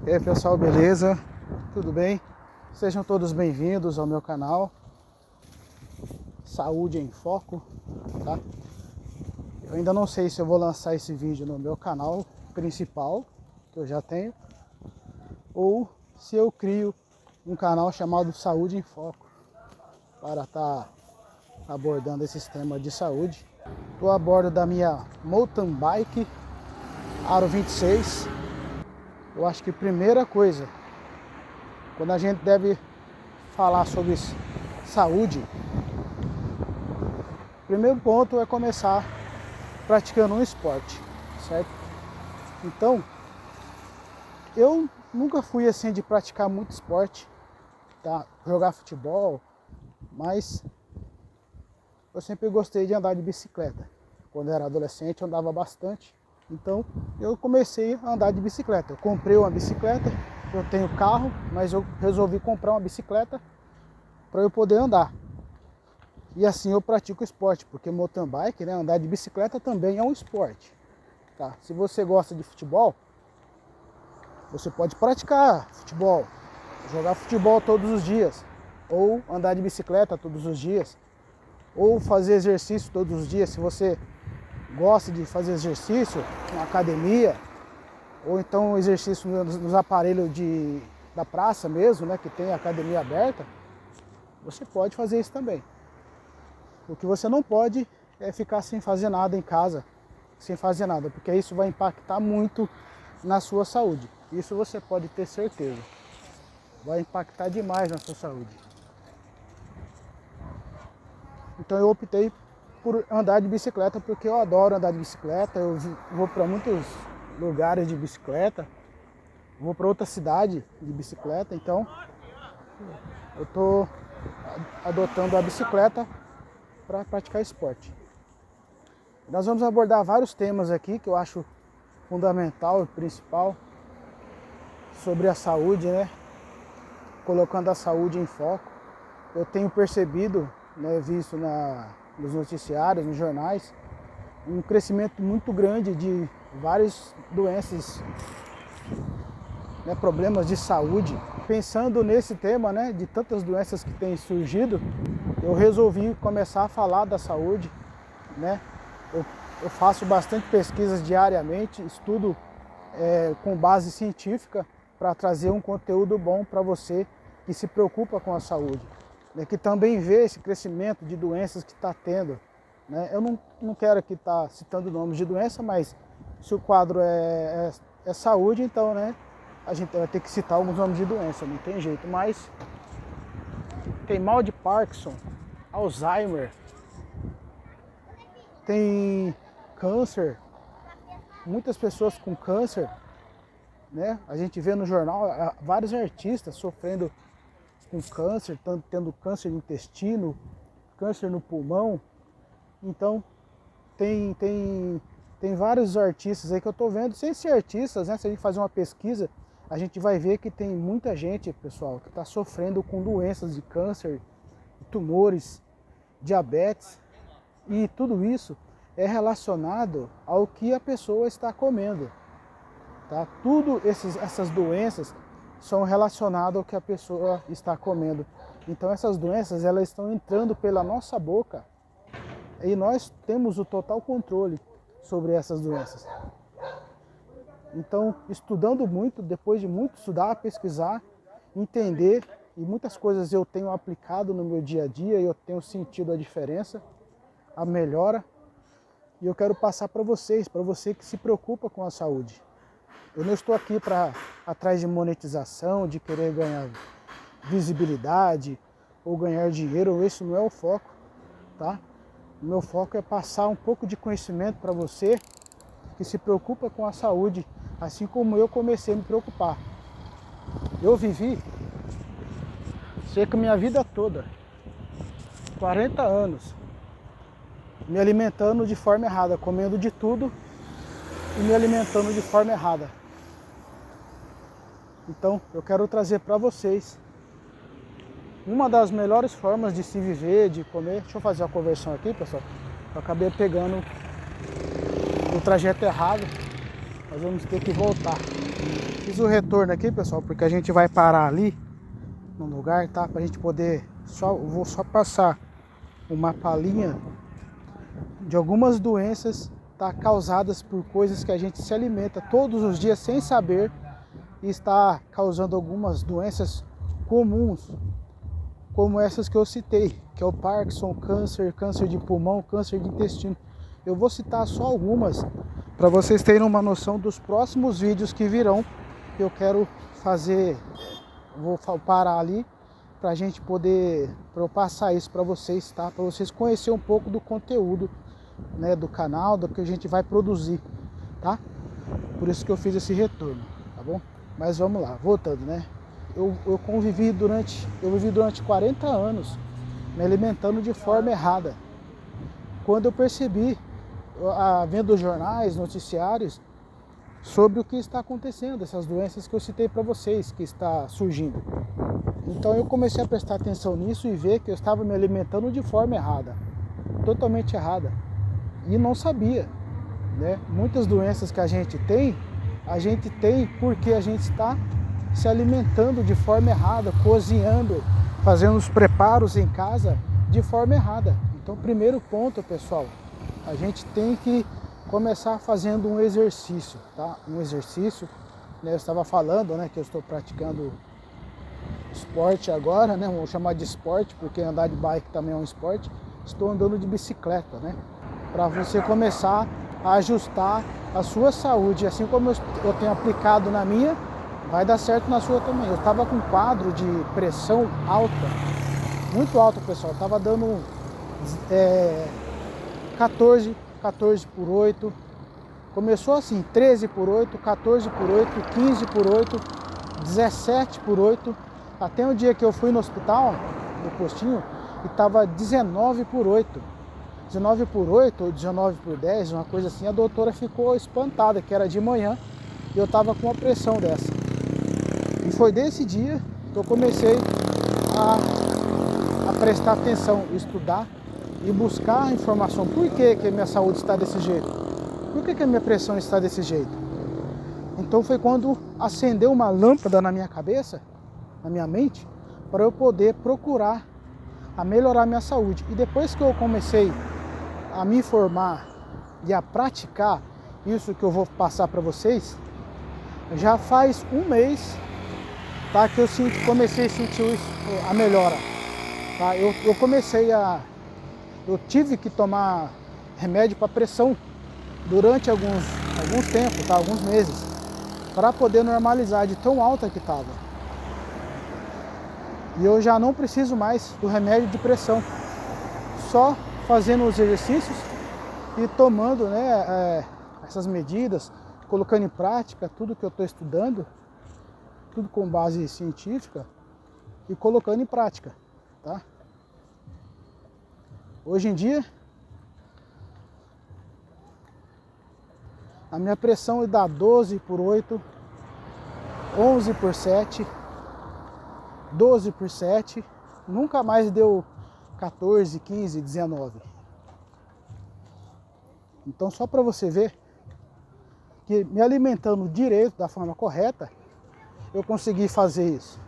E aí pessoal, beleza? Tudo bem? Sejam todos bem-vindos ao meu canal Saúde em Foco, tá? Eu ainda não sei se eu vou lançar esse vídeo no meu canal principal, que eu já tenho, ou se eu crio um canal chamado Saúde em Foco, para estar abordando esses temas de saúde. Estou a bordo da minha mountain bike Aro 26. Eu acho que a primeira coisa, quando a gente deve falar sobre saúde, o primeiro ponto é começar praticando um esporte, certo? Então, eu nunca fui assim de praticar muito esporte, tá? Jogar futebol, mas eu sempre gostei de andar de bicicleta. Quando eu era adolescente eu andava bastante, então eu comecei a andar de bicicleta. Eu comprei uma bicicleta, eu tenho carro, mas eu resolvi comprar uma bicicleta para eu poder andar. E assim eu pratico esporte, porque mountain bike, né, andar de bicicleta também é um esporte. Tá? Se você gosta de futebol, você pode praticar futebol, jogar futebol todos os dias, ou andar de bicicleta todos os dias, ou fazer exercício todos os dias. Se você gosta de fazer exercício na academia, ou então exercício nos aparelhos da praça mesmo, né, que tem academia aberta, você pode fazer isso também. O que você não pode é ficar sem fazer nada em casa, sem fazer nada, porque isso vai impactar muito na sua saúde. Isso você pode ter certeza. Vai impactar demais na sua saúde. Então eu optei por andar de bicicleta, porque eu adoro andar de bicicleta. Eu vou para muitos lugares de bicicleta, vou para outra cidade de bicicleta, então eu estou adotando a bicicleta para praticar esporte. Nós vamos abordar vários temas aqui que eu acho fundamental e principal sobre a saúde, né? Colocando a saúde em foco. Eu tenho percebido, né, visto nos noticiários, nos jornais, um crescimento muito grande de várias doenças, né, problemas de saúde. Pensando nesse tema, né, de tantas doenças que têm surgido, eu resolvi começar a falar da saúde, né? Eu faço bastante pesquisas diariamente, estudo com base científica para trazer um conteúdo bom para você que se preocupa com a saúde, né, que também vê esse crescimento de doenças que está tendo. Né? Eu não quero aqui estar citando nomes de doença, mas se o quadro é saúde, então, né, a gente vai ter que citar alguns nomes de doença, não tem jeito. Mas tem mal de Parkinson, Alzheimer, tem câncer, muitas pessoas com câncer, né? A gente vê no jornal vários artistas sofrendo com câncer, tendo câncer no intestino, câncer no pulmão. Então tem vários artistas aí que eu tô vendo, sem ser artistas, né? Se a gente fazer uma pesquisa, a gente vai ver que tem muita gente, pessoal, que está sofrendo com doenças de câncer, tumores, diabetes, e tudo isso é relacionado ao que a pessoa está comendo. Tá? Tudo essas doenças são relacionadas ao que a pessoa está comendo. Então essas doenças, elas estão entrando pela nossa boca e nós temos o total controle sobre essas doenças. Então, estudando muito, depois de muito estudar, pesquisar, entender, e muitas coisas eu tenho aplicado no meu dia a dia e eu tenho sentido a diferença, a melhora, e eu quero passar para você que se preocupa com a saúde. Eu não estou aqui atrás de monetização, de querer ganhar visibilidade ou ganhar dinheiro. Esse não é o foco, tá? O meu foco é passar um pouco de conhecimento para você que se preocupa com a saúde, assim como eu comecei a me preocupar. Eu vivi cerca da minha vida toda, 40 anos, me alimentando de forma errada, comendo de tudo e me alimentando de forma errada. Então, eu quero trazer para vocês uma das melhores formas de se viver, de comer. Deixa eu fazer a conversão aqui, pessoal. Eu acabei pegando o trajeto errado. Nós vamos ter que voltar. Fiz o retorno aqui, pessoal, porque a gente vai parar ali no lugar, tá? Pra gente poder, vou só passar uma palhinha de algumas doenças, tá, causadas por coisas que a gente se alimenta todos os dias sem saber e está causando algumas doenças comuns, como essas que eu citei, que é o Parkinson, câncer de pulmão, câncer de intestino. Eu vou citar só algumas para vocês terem uma noção dos próximos vídeos que virão. Eu quero fazer, vou parar ali para a gente poder, para eu passar isso para vocês, tá? Para vocês conhecerem um pouco do conteúdo, né, do canal, do que a gente vai produzir, tá? Por isso que eu fiz esse retorno, tá bom? Mas vamos lá, voltando, né? Eu vivi durante 40 anos me alimentando de forma errada. Quando eu percebi, vendo jornais, noticiários, sobre o que está acontecendo, essas doenças que eu citei para vocês, que está surgindo. Então eu comecei a prestar atenção nisso e ver que eu estava me alimentando de forma errada, totalmente errada, e não sabia, né? Muitas doenças que a gente tem porque a gente está se alimentando de forma errada, cozinhando, fazendo os preparos em casa de forma errada. Então, primeiro ponto, pessoal, a gente tem que começar fazendo um exercício, tá? Um exercício, né? Eu estava falando, né, que eu estou praticando esporte agora, né? Vou chamar de esporte, porque andar de bike também é um esporte. Estou andando de bicicleta, né? Para você começar a ajustar a sua saúde, assim como eu tenho aplicado na minha, vai dar certo na sua também. Eu estava com um quadro de pressão alta, muito alta, pessoal. Estava dando 14 por 8. Começou assim, 13 por 8, 14 por 8, 15 por 8, 17 por 8. Até o dia que eu fui no hospital, no postinho, e estava 19 por 8. 19 por 8 ou 19 por 10, uma coisa assim. A doutora ficou espantada, que era de manhã, e eu estava com uma pressão dessa. E foi desse dia que eu comecei a prestar atenção, estudar e buscar informação. Por que a minha saúde está desse jeito? Por que a minha pressão está desse jeito? Então foi quando acendeu uma lâmpada na minha cabeça, na minha mente, para eu poder procurar a melhorar a minha saúde. E depois que eu comecei a me informar e a praticar isso que eu vou passar para vocês, já faz um mês, tá, que eu comecei a sentir a melhora. Tá? Eu tive que tomar remédio para pressão durante alguns tempos, tá? Alguns meses, para poder normalizar de tão alta que estava. E eu já não preciso mais do remédio de pressão, só fazendo os exercícios e tomando, né, essas medidas, colocando em prática tudo que eu estou estudando, tudo com base científica, e colocando em prática, tá? Hoje em dia, a minha pressão dá 12 por 8, 11 por 7, 12 por 7, nunca mais deu 14, 15, 19. Então, só para você ver que me alimentando direito, da forma correta, eu consegui fazer isso.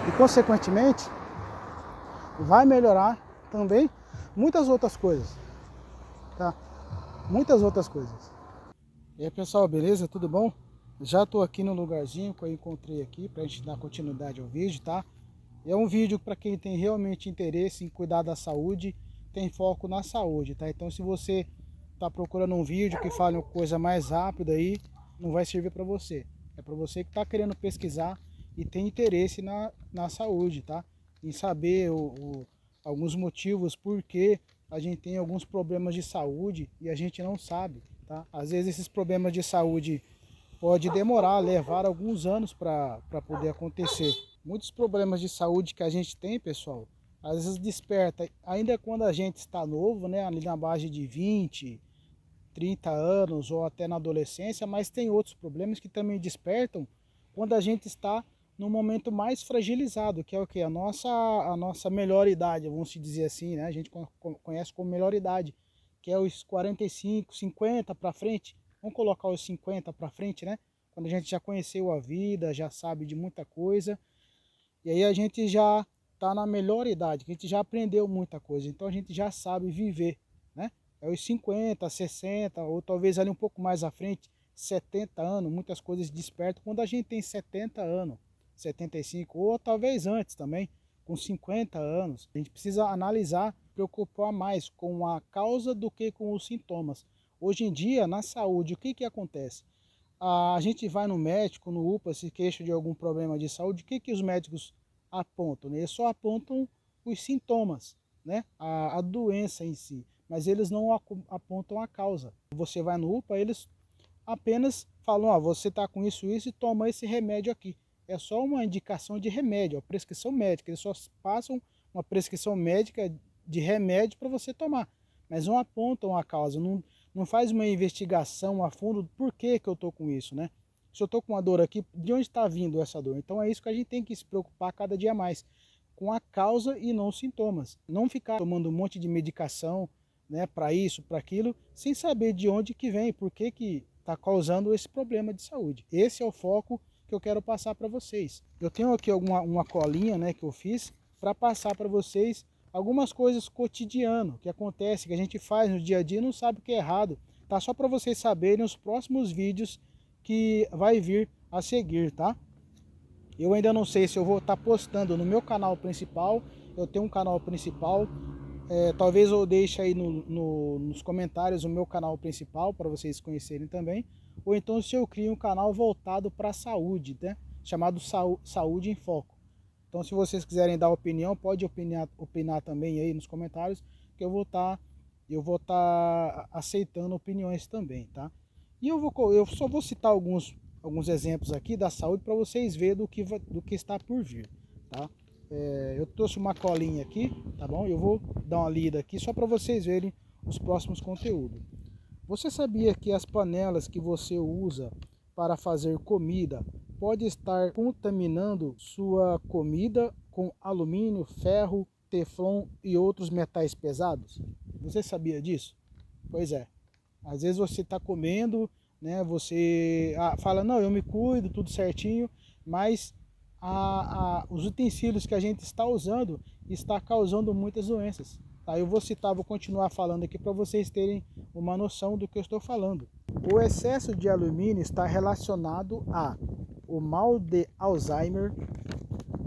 E, consequentemente, vai melhorar também muitas outras coisas, tá? Muitas outras coisas. E aí, pessoal, beleza? Tudo bom? Já estou aqui no lugarzinho que eu encontrei aqui para a gente dar continuidade ao vídeo, tá? É um vídeo para quem tem realmente interesse em cuidar da saúde, tem foco na saúde, tá? Então, se você está procurando um vídeo que fale uma coisa mais rápida aí, não vai servir para você. É para você que está querendo pesquisar e tem interesse na saúde, tá? Em saber alguns motivos por que a gente tem alguns problemas de saúde e a gente não sabe, tá? Às vezes esses problemas de saúde pode demorar, levar alguns anos para poder acontecer. Muitos problemas de saúde que a gente tem, pessoal, às vezes desperta, ainda quando a gente está novo, né? Ali na base de 20, 30 anos ou até na adolescência, mas tem outros problemas que também despertam quando a gente está no momento mais fragilizado, que é o que? A nossa melhor idade, vamos dizer assim, né? A gente conhece como melhor idade, que é os 45, 50 para frente. vamos colocar os 50 para frente, né? Quando a gente já conheceu a vida, já sabe de muita coisa, e aí a gente já está na melhor idade, que a gente já aprendeu muita coisa, então a gente já sabe viver, né? É os 50, 60, ou talvez ali um pouco mais à frente, 70 anos, muitas coisas despertam quando a gente tem 70 anos, 75, ou talvez antes também, com 50 anos. A gente precisa analisar, preocupar mais com a causa do que com os sintomas. Hoje em dia, na saúde, o que que acontece? A gente vai no médico, no UPA, se queixa de algum problema de saúde, o que que os médicos apontam? Eles só apontam os sintomas, né? A doença em si, mas eles não apontam a causa. Você vai no UPA, eles apenas falam, ó, você está com isso e toma esse remédio aqui. É só uma indicação de remédio, a prescrição médica. Eles só passam uma prescrição médica de remédio para você tomar, mas não apontam a causa, não faz uma investigação a fundo do porquê que eu estou com isso, né? Se eu estou com uma dor aqui, de onde está vindo essa dor? Então é isso que a gente tem que se preocupar cada dia mais, com a causa e não os sintomas. Não ficar tomando um monte de medicação, né, para isso, para aquilo, sem saber de onde que vem, por que que está causando esse problema de saúde. Esse é o foco que eu quero passar para vocês. Eu tenho aqui uma colinha, né, que eu fiz para passar para vocês algumas coisas cotidianas que acontece, que a gente faz no dia a dia e não sabe o que é errado. Tá só para vocês saberem os próximos vídeos que vai vir a seguir, tá? Eu ainda não sei se eu vou estar postando no meu canal principal. Eu tenho um canal principal. Talvez eu deixe aí nos comentários o meu canal principal para vocês conhecerem também. Ou então se eu crio um canal voltado para a saúde, né? Chamado Saúde em Foco. Então se vocês quiserem dar opinião, pode opinar também aí nos comentários, que eu vou estar aceitando opiniões também, tá? E eu só vou citar alguns exemplos aqui da saúde para vocês verem do que está por vir, tá? Eu trouxe uma colinha aqui, tá bom? Eu vou dar uma lida aqui só para vocês verem os próximos conteúdos. Você sabia que as panelas que você usa para fazer comida pode estar contaminando sua comida com alumínio, ferro, teflon e outros metais pesados? Você sabia disso? Pois é. Às vezes você está comendo, né? Você fala, não, eu me cuido, tudo certinho, mas os utensílios que a gente está usando está causando muitas doenças. Tá? Eu vou citar, vou continuar falando aqui para vocês terem uma noção do que eu estou falando. O excesso de alumínio está relacionado o mal de Alzheimer,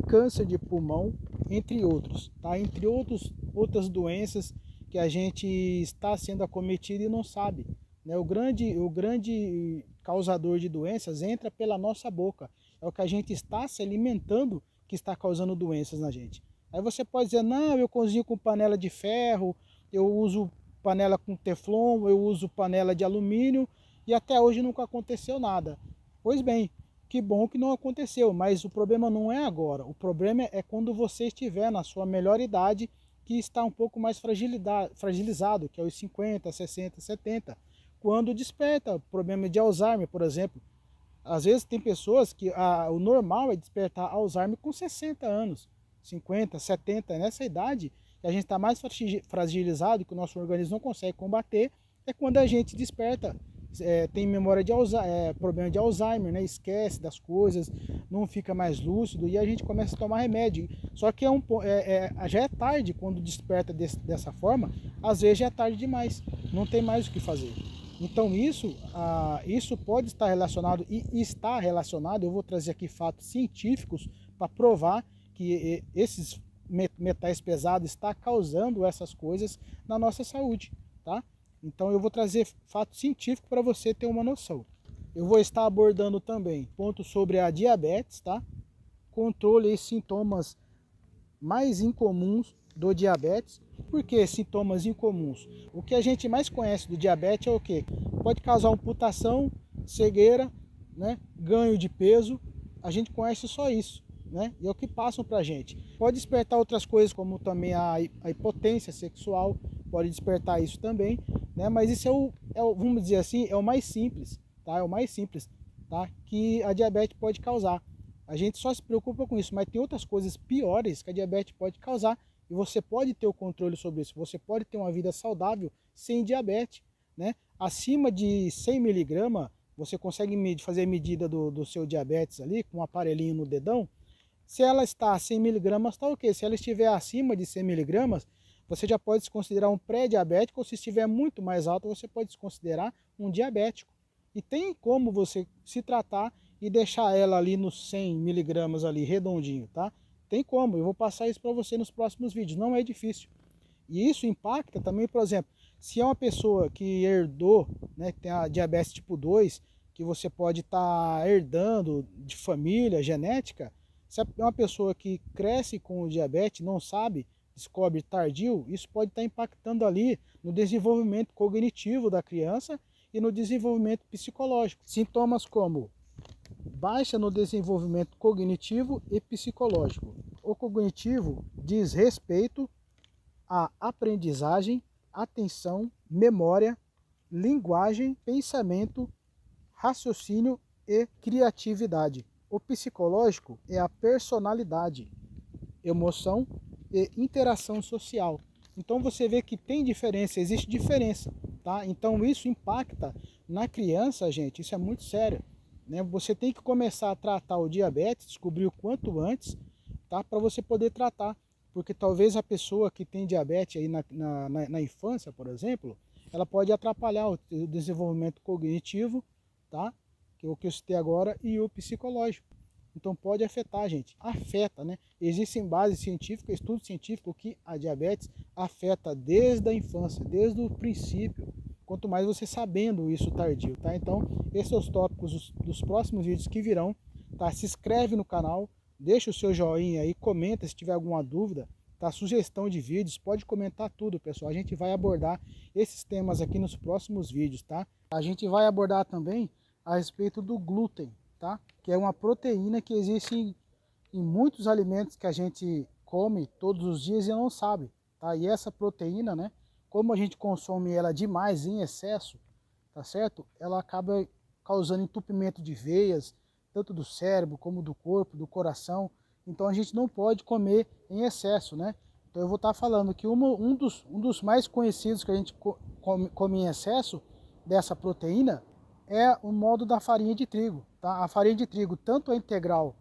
câncer de pulmão, entre outros, tá? Entre outras doenças que a gente está sendo acometido e não sabe, né? O grande causador de doenças entra pela nossa boca. É o que a gente está se alimentando que está causando doenças na gente. Aí você pode dizer, não, eu cozinho com panela de ferro, eu uso panela com teflon, eu uso panela de alumínio e até hoje nunca aconteceu nada. Pois bem, que bom que não aconteceu, mas o problema não é agora. O problema é quando você estiver na sua melhor idade, que está um pouco mais fragilizado, que é os 50, 60, 70. Quando desperta problema de Alzheimer, por exemplo. Às vezes tem pessoas que o normal é despertar Alzheimer com 60 anos, 50, 70, nessa idade, que a gente está mais fragilizado, que o nosso organismo não consegue combater, é quando a gente desperta. Tem memória de problema de Alzheimer, né? Esquece das coisas, não fica mais lúcido e a gente começa a tomar remédio. Só que já é tarde quando desperta dessa forma, às vezes já é tarde demais, não tem mais o que fazer. Então isso pode estar relacionado e está relacionado, eu vou trazer aqui fatos científicos para provar que esses metais pesados estão causando essas coisas na nossa saúde, tá? Então eu vou trazer fato científico para você ter uma noção. Eu vou estar abordando também pontos sobre a diabetes, tá? Controle e sintomas mais incomuns do diabetes. Por que sintomas incomuns? O que a gente mais conhece do diabetes é o quê? Pode causar amputação, cegueira, né? Ganho de peso. A gente conhece só isso, né? E é o que passam para a gente. Pode despertar outras coisas, como também a impotência sexual, pode despertar isso também, né? Mas isso vamos dizer assim, é o mais simples, tá? É o mais simples, tá? Que a diabetes pode causar. A gente só se preocupa com isso, mas tem outras coisas piores que a diabetes pode causar e você pode ter o controle sobre isso. Você pode ter uma vida saudável sem diabetes, né? acima de 100 miligramas, você consegue fazer a medida do seu diabetes ali, com um aparelhinho no dedão. Se ela está a 100 miligramas, está ok. Se ela estiver acima de 100 miligramas, você já pode se considerar um pré-diabético, ou se estiver muito mais alto, você pode se considerar um diabético. E tem como você se tratar e deixar ela ali nos 100 miligramas ali, redondinho, tá? Tem como, eu vou passar isso para você nos próximos vídeos, não é difícil. E isso impacta também, por exemplo, se é uma pessoa que herdou, né, que tem a diabetes tipo 2, que você pode estar herdando de família, genética. Se é uma pessoa que cresce com o diabetes, não sabe, descobre tardio, isso pode estar impactando ali no desenvolvimento cognitivo da criança e no desenvolvimento psicológico. Sintomas como baixa no desenvolvimento cognitivo e psicológico. O cognitivo diz respeito à aprendizagem, atenção, memória, linguagem, pensamento, raciocínio e criatividade. O psicológico é a personalidade, emoção e interação social. Então você vê que tem diferença, existe diferença, tá? Então isso impacta na criança, gente, isso é muito sério, né? Você tem que começar a tratar o diabetes, descobrir o quanto antes, tá? Para você poder tratar, porque talvez a pessoa que tem diabetes aí na infância, por exemplo, ela pode atrapalhar o desenvolvimento cognitivo, tá? Que é o que eu citei agora, e o psicológico. Então pode afetar, gente. Afeta, né? Existem bases científicas, estudos científicos que a diabetes afeta desde a infância, desde o princípio. Quanto mais você sabendo isso tardio, tá? Então, esses são os tópicos dos próximos vídeos que virão, tá? Se inscreve no canal, deixa o seu joinha aí, comenta se tiver alguma dúvida, tá? Sugestão de vídeos, pode comentar tudo, pessoal. A gente vai abordar esses temas aqui nos próximos vídeos, tá? A gente vai abordar também a respeito do glúten, tá? Que é uma proteína que existe em muitos alimentos que a gente come todos os dias e não sabe, tá? E essa proteína, né, como a gente consome ela demais, em excesso, tá certo? Ela acaba causando entupimento de veias, tanto do cérebro como do corpo, do coração. Então a gente não pode comer em excesso, né? Então eu vou estar falando que um dos mais conhecidos que a gente come em excesso dessa proteína é o modo da farinha de trigo, tá? A farinha de trigo, tanto a integral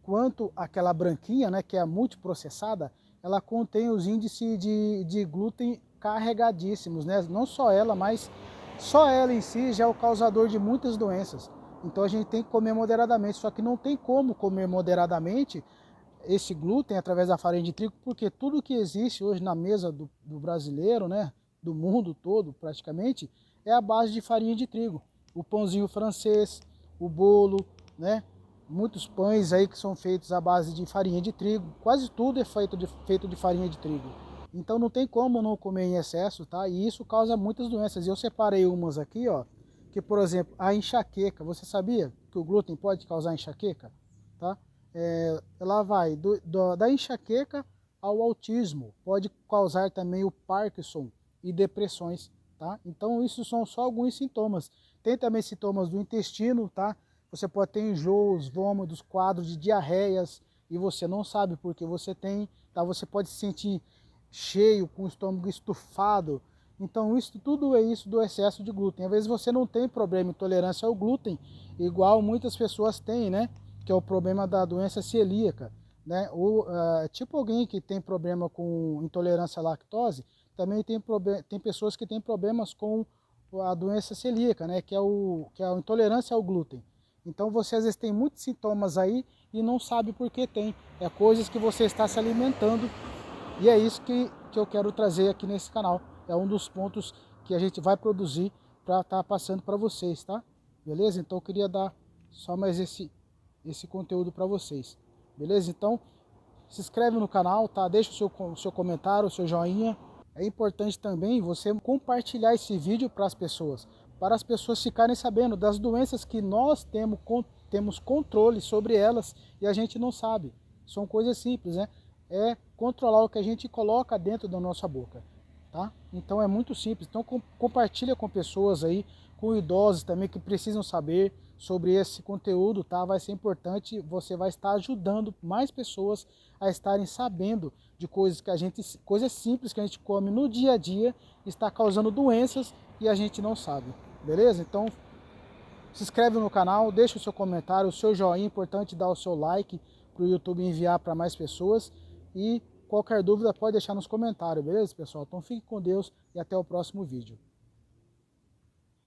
quanto aquela branquinha, né, que é a multiprocessada, ela contém os índices de glúten carregadíssimos, né? Não só ela, mas só ela em si já é o causador de muitas doenças. Então a gente tem que comer moderadamente, só que não tem como comer moderadamente esse glúten através da farinha de trigo, porque tudo que existe hoje na mesa do brasileiro, né, do mundo todo praticamente, é a base de farinha de trigo. O pãozinho francês, o bolo, né? Muitos pães aí que são feitos à base de farinha de trigo, quase tudo é feito de farinha de trigo. Então não tem como não comer em excesso, tá? E isso causa muitas doenças. Eu separei umas aqui, ó, que por exemplo, a enxaqueca. Você sabia que o glúten pode causar enxaqueca? Tá? Ela vai da enxaqueca ao autismo, pode causar também o Parkinson e depressões, tá? Então isso são só alguns sintomas. Tem também sintomas do intestino, tá? Você pode ter enjoos, vômitos, quadros de diarreias e você não sabe porque você tem, tá? Você pode se sentir cheio, com o estômago estufado. Então isso tudo é isso do excesso de glúten. Às vezes você não tem problema, intolerância ao glúten, igual muitas pessoas têm, né? Que é o problema da doença celíaca, né? Ou tipo alguém que tem problema com intolerância à lactose, também tem pessoas que têm problemas com a doença celíaca, né? Que é a intolerância ao glúten. Então você às vezes tem muitos sintomas aí e não sabe por que tem. É coisas que você está se alimentando e é isso que eu quero trazer aqui nesse canal. É um dos pontos que a gente vai produzir para estar passando para vocês, tá? Beleza? Então eu queria dar só mais esse conteúdo para vocês. Beleza? Então se inscreve no canal, tá? Deixa o seu comentário, o seu joinha. É importante também você compartilhar esse vídeo para as pessoas ficarem sabendo das doenças que nós temos controle sobre elas e a gente não sabe. São coisas simples, né? É controlar o que a gente coloca dentro da nossa boca, tá? Então é muito simples. Então compartilha com pessoas aí, com idosos também que precisam saber sobre esse conteúdo, tá? Vai ser importante, você vai estar ajudando mais pessoas a estarem sabendo de coisas coisas simples que a gente come no dia a dia, está causando doenças e a gente não sabe, beleza? Então, se inscreve no canal, deixa o seu comentário, o seu joinha, é importante dar o seu like para o YouTube enviar para mais pessoas e qualquer dúvida pode deixar nos comentários, beleza, pessoal? Então fique com Deus e até o próximo vídeo.